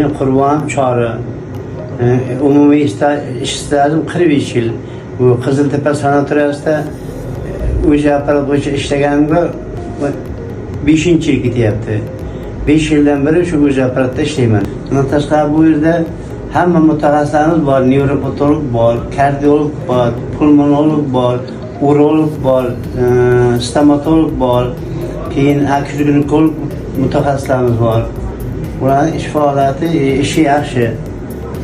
Men Qurban Çağrı. Umumiy ishladim 43 yil. Bu Qiziltepa sanatoriyasida o'zi apparat bo'yicha ishlaganimga 5-yil ketyapti. 5 yildan beri shu o'zi apparatda ishlayman. Bundan tashqari bu yerda hamma mutaxassislarimiz bor, nevropatolog bor, kardiolog bor, pulmonolog bor, urolog bor, stomatolog bor, keyin akut-ginekolog mutaxassislarimiz bor. Ularning ish faoliyati, ishi yaxshi.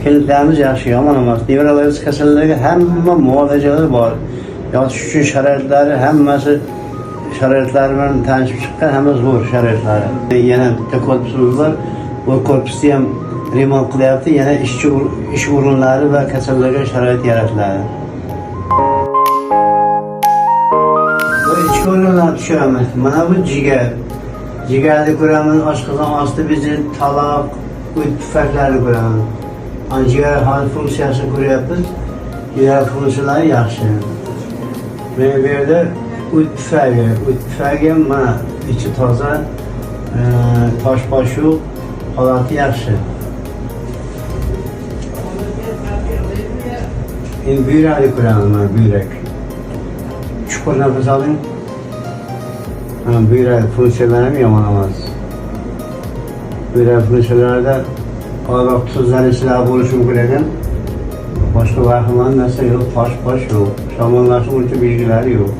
Kliniklarimiz yaxshi, yomon emas. Nevrologik kasallarga hamma muolajalar bor. Yotish uchun sharoitlari hammasi sharoitlari bilan tanishib chiqqan, hamma zo'r sharoitlari. Yana bitta korpusimiz bor. Bu korpusni ham remont qilyapti. Yana ish o'rinlari va kasallarga sharoit yaratiladi. Bu ichki o'rinlarni tushiramiz. Mana bu jigar. Jigarni ko'ramiz, oshqozon osti bezi, taloq, o't pufaklarni ko'ramiz. Jigar hal funksiyasini ko'ryapmiz. Jigar funksiyalari yaxshi. Bu yerda o't pufagi ham mana ichi toza, tosh yo'q, holati yaxshi. Endi buyrakni ko'ramiz, mana buyrak. Chuqur nafas oling. Buyrak funksiyalari ham yomon emas. Buyrak funksiyalarida oyroq tuzlar ichida bo'lishi mumkin ekan. Boshqa vahimali narsa yo'q, tosh yo'q. Shamollash uchun belgilari yo'q.